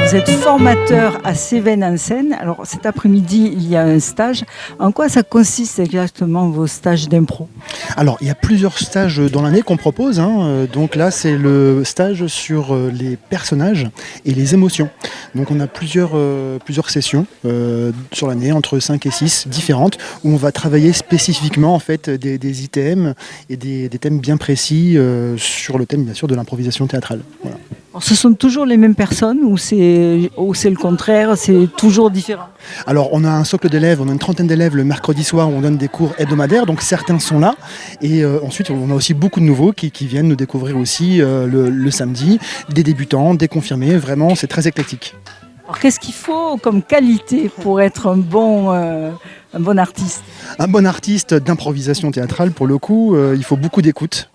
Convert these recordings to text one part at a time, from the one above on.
Vous êtes formateur à Cévennes en Seine. Alors cet après-midi, il y a un stage. En quoi ça consiste exactement vos stages d'impro? Alors, il y a plusieurs stages dans l'année qu'on propose, hein. Donc là, c'est le stage sur les personnages et les émotions. Donc on a plusieurs sessions sur l'année, entre 5 et 6 différentes, où on va travailler spécifiquement en fait, des items et des thèmes bien précis sur le thème bien sûr de l'improvisation théâtrale. Voilà. Alors, ce sont toujours les mêmes personnes ou c'est le contraire, c'est toujours différent? Alors on a un socle d'élèves, on a une trentaine d'élèves le mercredi soir où on donne des cours hebdomadaires, donc certains sont là. Et ensuite on a aussi beaucoup de nouveaux qui viennent nous découvrir aussi le samedi, des débutants, des confirmés, vraiment c'est très éclectique. Alors, qu'est-ce qu'il faut comme qualité pour être un bon artiste? Un bon artiste d'improvisation théâtrale, pour le coup, il faut beaucoup d'écoute.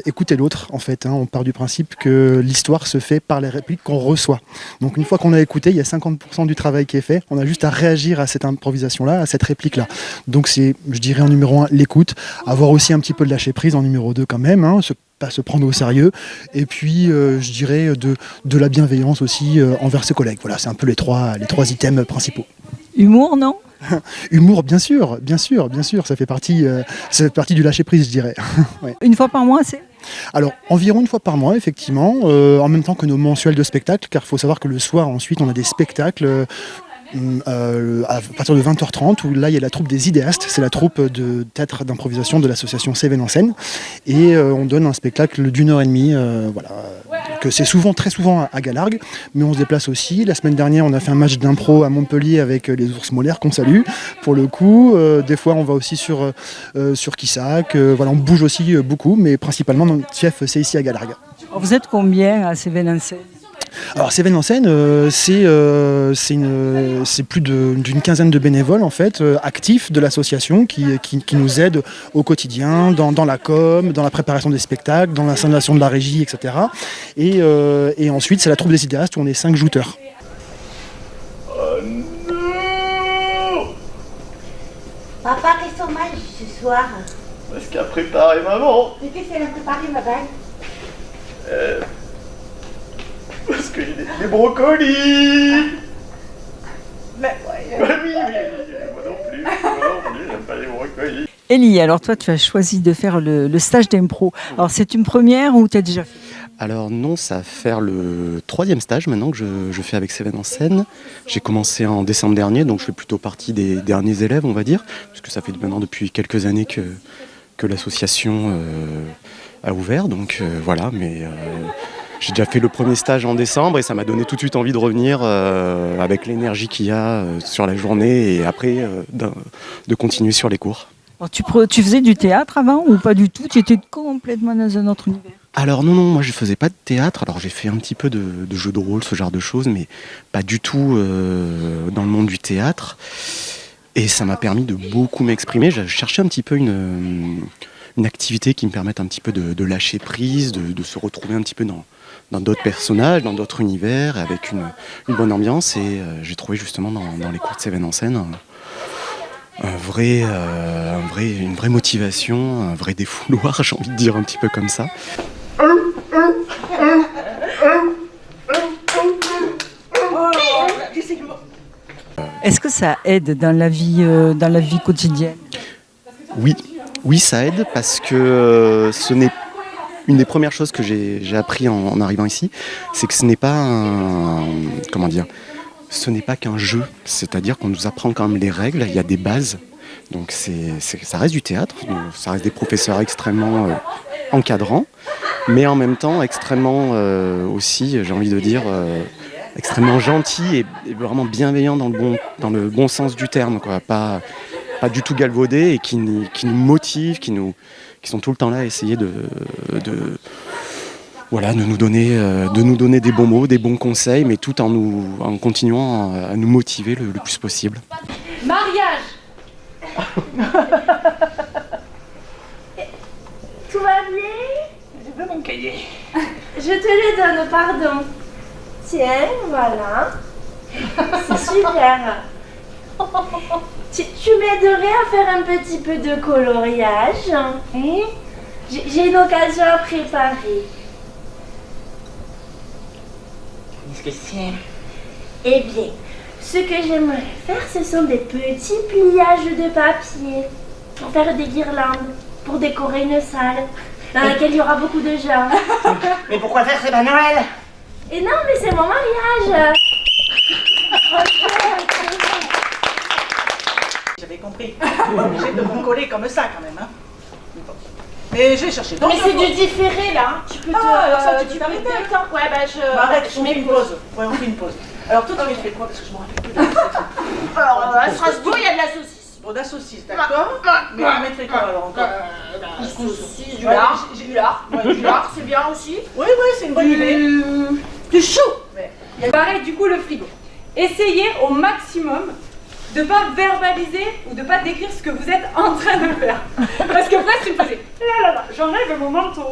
Écouter l'autre, en fait. Hein. On part du principe que l'histoire se fait par les répliques qu'on reçoit. Donc une fois qu'on a écouté, il y a 50% du travail qui est fait. On a juste à réagir à cette improvisation-là, à cette réplique-là. Donc c'est, je dirais en numéro 1, l'écoute. Avoir aussi un petit peu de lâcher prise en numéro 2 quand même. Hein. Pas se prendre au sérieux. Et puis, je dirais, de la bienveillance aussi envers ses collègues. Voilà, c'est un peu les trois items principaux. Humour, non? Humour, bien sûr, ça fait partie du lâcher-prise, je dirais. Ouais. Une fois par mois, c'est? Alors, environ une fois par mois, effectivement, en même temps que nos mensuels de spectacles, car il faut savoir que le soir, ensuite, on a des spectacles à partir de 20h30, où là, il y a la troupe des idéastes, c'est la troupe de théâtre d'improvisation de l'association Cévennes en Seine, et on donne un spectacle d'1h30, voilà. Donc, c'est très souvent à Galargues, mais on se déplace aussi. La semaine dernière, on a fait un match d'impro à Montpellier avec les ours molaires qu'on salue, pour le coup. Des fois, on va aussi sur Quissac. Voilà, on bouge aussi beaucoup, mais principalement, notre chef, c'est ici à Galargues. Alors, vous êtes combien à Cévennes en Seine? Alors Cévennes en Seine, c'est plus d'une quinzaine de bénévoles en fait, actifs de l'association qui nous aident au quotidien, dans la com, dans la préparation des spectacles, dans l'installation de la régie, etc. Et ensuite c'est la troupe des idéastes où on est 5 jouteurs. Oh non! Papa, qu'est-ce qu'on mange ce soir? Ce qu'a préparé maman. Mais qu'est-ce qu'elle a préparé, ma belle? Parce que j'ai des brocolis. Mais Oui, moi non plus, j'aime pas les brocolis. Élie, alors toi, tu as choisi de faire le stage d'impro. Alors c'est une première ou tu as déjà fait? Alors non, ça va faire le 3e stage maintenant que je fais avec Cévennes en Seine. J'ai commencé en décembre dernier, donc je fais plutôt partie des derniers élèves, on va dire, puisque ça fait maintenant depuis quelques années que l'association a ouvert, donc voilà, mais... J'ai déjà fait le premier stage en décembre et ça m'a donné tout de suite envie de revenir avec l'énergie qu'il y a sur la journée et après de continuer sur les cours. Alors, tu faisais du théâtre avant ou pas du tout? Tu étais complètement dans un autre univers? Alors non, moi je faisais pas de théâtre, alors j'ai fait un petit peu de jeu de rôle, ce genre de choses, mais pas du tout dans le monde du théâtre. Et ça m'a permis de beaucoup m'exprimer. J'ai cherché un petit peu une activité qui me permette un petit peu de lâcher prise, de se retrouver un petit peu dans d'autres personnages, dans d'autres univers, avec une bonne ambiance. Et j'ai trouvé justement dans les cours de Cévennes en Seine une vraie motivation, un vrai défouloir, j'ai envie de dire un petit peu comme ça. Est-ce que ça aide dans la vie quotidienne? Oui, ça aide parce que ce n'est une des premières choses que j'ai appris en arrivant ici, c'est que ce n'est pas ce n'est pas qu'un jeu, c'est-à-dire qu'on nous apprend quand même les règles, il y a des bases, donc ça reste du théâtre, ça reste des professeurs extrêmement encadrants, mais en même temps extrêmement aussi, j'ai envie de dire, extrêmement gentils et vraiment bienveillants dans le bon sens du terme, quoi, pas du tout galvaudés et qui nous motivent, qui sont tout le temps là à essayer de nous donner des bons mots, des bons conseils, mais tout en continuant à nous motiver le plus possible. mariage. Tout va bien? Je veux mon cahier. Je te le donne, pardon. Tiens, voilà. C'est super. Tu m'aiderais à faire un petit peu de coloriage, hein? J'ai une occasion à préparer. Qu'est-ce que c'est? Eh bien, ce que j'aimerais faire, ce sont des petits pliages de papier pour faire des guirlandes, pour décorer une salle dans laquelle il y aura beaucoup de gens. Mais pourquoi faire, c'est pas Noël? Et non, mais c'est mon mariage. J'avais compris. J'ai de m'en coller comme ça quand même. Hein. Mais j'ai cherché. Mais c'est du différé là. Tu peux alors ça, tu peux t'arrêter. Ouais, bah je. Bah, arrête, je on fait une m'épose. pause. Ouais, on fait une pause. Alors toi, tu fais quoi? Parce que je me rappelle plus de la Alors, à Strasbourg, il y a de la saucisse. Bon, de la saucisse, d'accord. Mais on mettrait quoi alors encore? Saucisse, du Ouais, lard. j'ai- Du lard. Ouais, Du lard, c'est bien aussi. Oui, c'est une bonne idée. Du chou. Pareil, du coup, le frigo. Essayez au maximum de ne pas verbaliser ou de ne pas décrire ce que vous êtes en train de faire. Parce que presque, tu me faisais là là là, j'enlève mon manteau.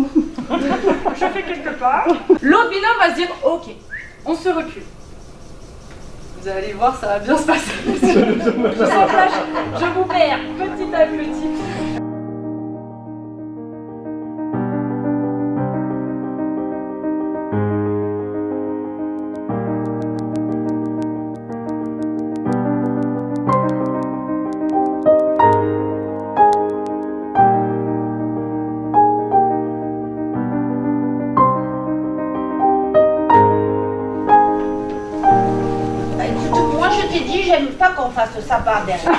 Je fais quelque part. L'autre binôme va se dire ok, on se recule. Vous allez voir, ça va bien se passer. Je sens que là, je vous perds petit à petit. Écoute, moi je t'ai dit, j'aime pas qu'on fasse ça par derrière.